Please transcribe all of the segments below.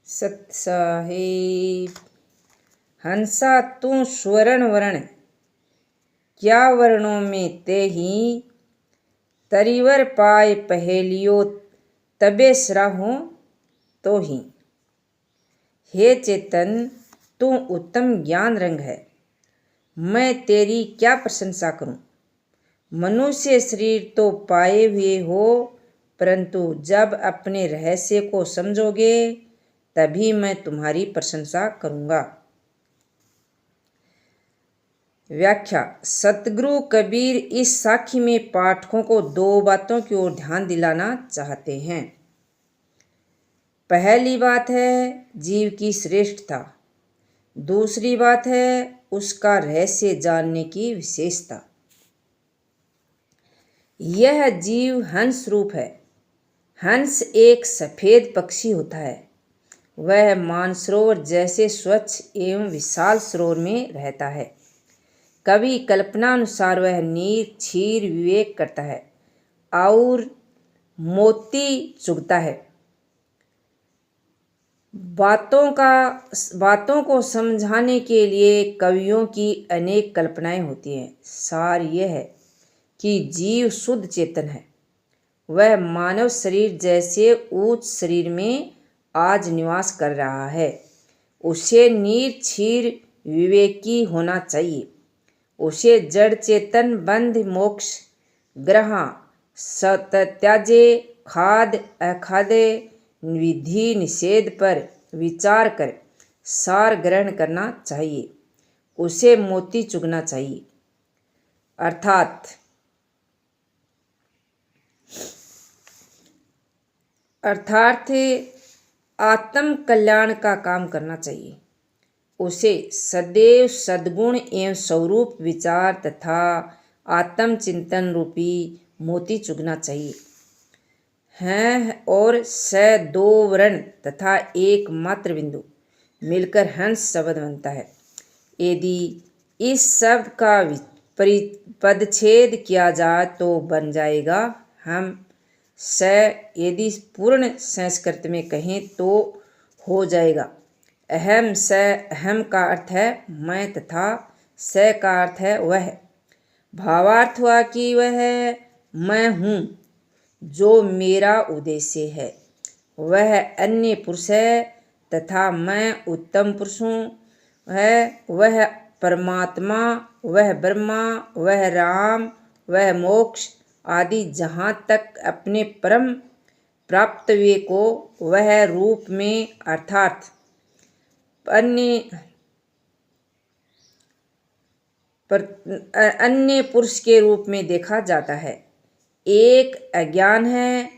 सत साहेब। हंसा तू स्वर्ण वर्ण, क्या वर्णों में ते ही, तरीवर पाए पहेलियो तबे सराहों तो ही। हे चेतन, तू उत्तम ज्ञान रंग है, मैं तेरी क्या प्रशंसा करूं। मनुष्य शरीर तो पाए हुए हो, परंतु जब अपने रहस्य को समझोगे तभी मैं तुम्हारी प्रशंसा करूंगा। व्याख्या। सतगुरु कबीर इस साखी में पाठकों को दो बातों की ओर ध्यान दिलाना चाहते हैं। पहली बात है जीव की श्रेष्ठता, दूसरी बात है उसका रहस्य जानने की विशेषता। यह जीव हंस रूप है। हंस एक सफेद पक्षी होता है। वह मानसरोवर जैसे स्वच्छ एवं विशाल सरोवर में रहता है। कवि कल्पना अनुसार वह नीर क्षीर विवेक करता है और मोती चुगता है। बातों को समझाने के लिए कवियों की अनेक कल्पनाएं होती हैं। सार यह है कि जीव शुद्ध चेतन है। वह मानव शरीर जैसे उच्च शरीर में आज निवास कर रहा है। उसे नीर क्षीर विवेकी होना चाहिए। उसे जड़ चेतन बंध मोक्ष ग्रह सत्याजे खाद अखादे विधि निषेध पर विचार कर सार ग्रहण करना चाहिए। उसे मोती चुगना चाहिए। अर्थात आत्म कल्याण का काम करना चाहिए। उसे सदैव सद्गुण एवं स्वरूप विचार तथा आत्मचिंतन रूपी मोती चुगना चाहिए। हैं और स दो वर्ण तथा एक मात्र बिंदु मिलकर हंस शब्द बनता है। यदि इस शब्द का पदच्छेद किया जाए तो बन जाएगा हम स। यदि पूर्ण संस्कृत में कहें तो हो जाएगा अहम स। अहम का अर्थ है मैं तथा स का अर्थ है वह। भावार्थ हुआ कि वह मैं हूँ जो मेरा उद्देश्य है। वह अन्य पुरुष है तथा मैं उत्तम पुरुष हूँ। वह परमात्मा, वह ब्रह्मा, वह राम, वह मोक्ष आदि जहाँ तक अपने परम प्राप्तव्य को वह रूप में अर्थात अन्य पुरुष के रूप में देखा जाता है। एक अज्ञान है।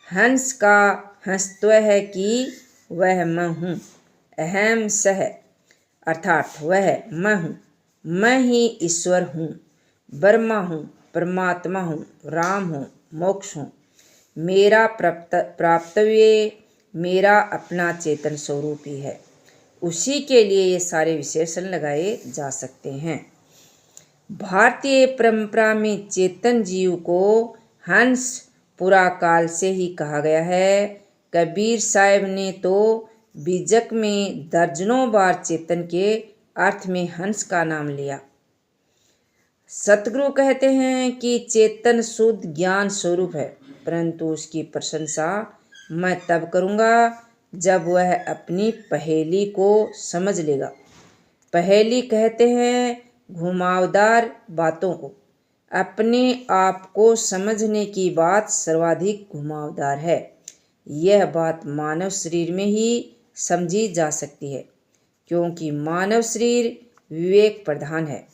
हंस का हंसत्व है कि वह मैं हूँ। अहम सह अर्थात वह मैं हूँ। मैं ही ईश्वर हूँ, ब्रह्मा हूँ, परमात्मा हूँ, राम हूँ, मोक्ष हूँ। मेरा प्राप्तव्य मेरा अपना चेतन स्वरूप ही है। उसी के लिए ये सारे विशेषण लगाए जा सकते हैं। भारतीय परंपरा में चेतन जीव को हंस पुराकाल से ही कहा गया है। कबीर साहब ने तो बीजक में दर्जनों बार चेतन के अर्थ में हंस का नाम लिया। सतगुरु कहते हैं कि चेतन शुद्ध ज्ञान स्वरूप है, परंतु उसकी प्रशंसा मैं तब करूँगा जब वह अपनी पहेली को समझ लेगा। पहेली कहते हैं घुमावदार बातों को। अपने आप को समझने की बात सर्वाधिक घुमावदार है। यह बात मानव शरीर में ही समझी जा सकती है, क्योंकि मानव शरीर विवेक प्रधान है।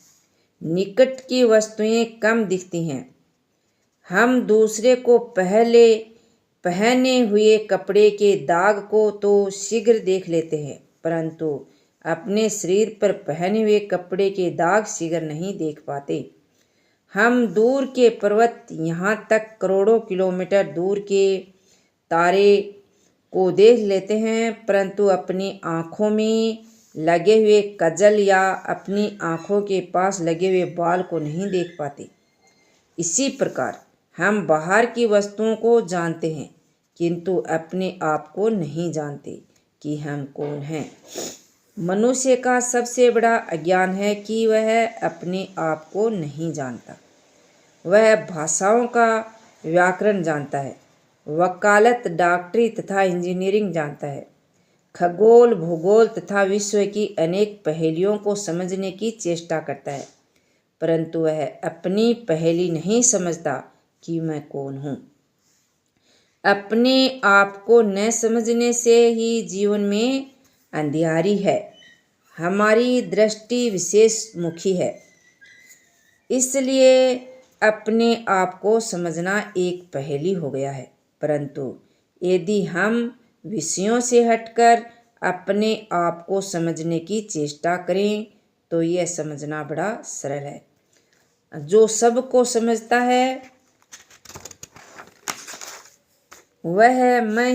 निकट की वस्तुएं कम दिखती हैं। हम दूसरे को पहने हुए कपड़े के दाग को तो शीघ्र देख लेते हैं, परंतु अपने शरीर पर पहने हुए कपड़े के दाग शीघ्र नहीं देख पाते। हम दूर के पर्वत, यहाँ तक करोड़ों किलोमीटर दूर के तारे को देख लेते हैं, परंतु अपनी आँखों में लगे हुए कजल या अपनी आँखों के पास लगे हुए बाल को नहीं देख पाते। इसी प्रकार हम बाहर की वस्तुओं को जानते हैं, किंतु अपने आप को नहीं जानते कि हम कौन हैं। मनुष्य का सबसे बड़ा अज्ञान है कि वह अपने आप को नहीं जानता। वह भाषाओं का व्याकरण जानता है, वकालत, डॉक्टरी तथा इंजीनियरिंग जानता है, खगोल, भूगोल तथा विश्व की अनेक पहेलियों को समझने की चेष्टा करता है, परंतु वह अपनी पहेली नहीं समझता कि मैं कौन हूँ। अपने आप को न समझने से ही जीवन में अंधियारी है। हमारी दृष्टि विशेष मुखी है, इसलिए अपने आप को समझना एक पहेली हो गया है। परंतु यदि हम विषयों से हटकर अपने आप को समझने की चेष्टा करें तो यह समझना बड़ा सरल है। जो सबको समझता है वह मैं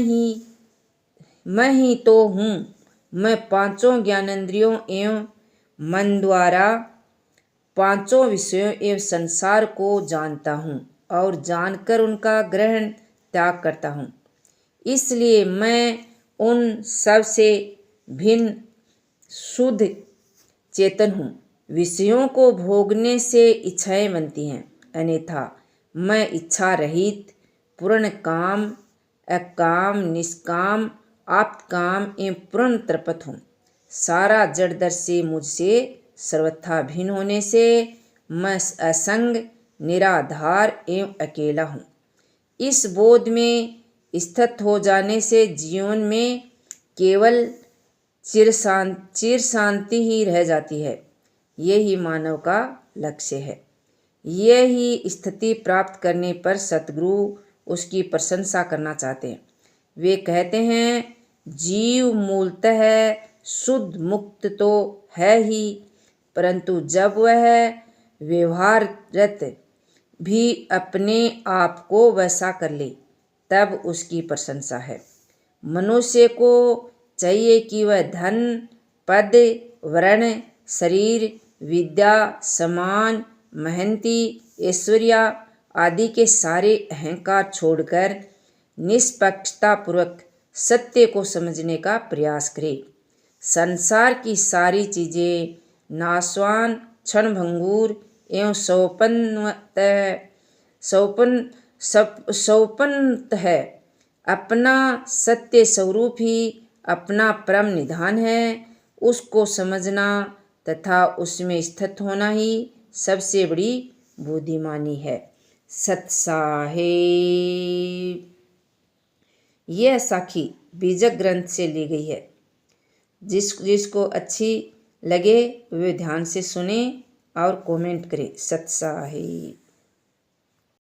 ही तो हूँ। मैं पांचों ज्ञानेंद्रियों एवं मन द्वारा पांचों विषयों एवं संसार को जानता हूँ और जानकर उनका ग्रहण त्याग करता हूँ। इसलिए मैं उन सब से भिन्न शुद्ध चेतन हूँ। विषयों को भोगने से इच्छाएं बनती हैं, अन्यथा मैं इच्छा रहित, पूर्ण काम, अकाम, निष्काम, आप्तकाम एवं पूर्ण तृप्त हूँ। सारा जड़ दृश्य मुझसे सर्वथा भिन्न होने से मैं असंग, निराधार एवं अकेला हूँ। इस बोध में स्थित हो जाने से जीवन में केवल चिर शांति ही रह जाती है। यही मानव का लक्ष्य है। यही स्थिति प्राप्त करने पर सतगुरु उसकी प्रशंसा करना चाहते हैं। वे कहते हैं, जीव मूलतः शुद्ध मुक्त तो है ही, परंतु जब वह व्यवहाररत भी अपने आप को वैसा कर ले तब उसकी प्रशंसा है। मनुष्य को चाहिए कि वह धन, पद, वर्ण, शरीर, विद्या, सम्मान, महंती, ऐश्वर्य आदि के सारे अहंकार छोड़कर निष्पक्षता पूर्वक सत्य को समझने का प्रयास करे। संसार की सारी चीजें नाशवान, क्षणभंगुर एवं सौपन्त है। अपना सत्य स्वरूप ही अपना परम निधान है। उसको समझना तथा उसमें स्थित होना ही सबसे बड़ी बुद्धिमानी है। सत साहेब। यह साखी बीजक ग्रंथ से ली गई है। जिसको अच्छी लगे वे ध्यान से सुने और कमेंट करें। सत साहेब।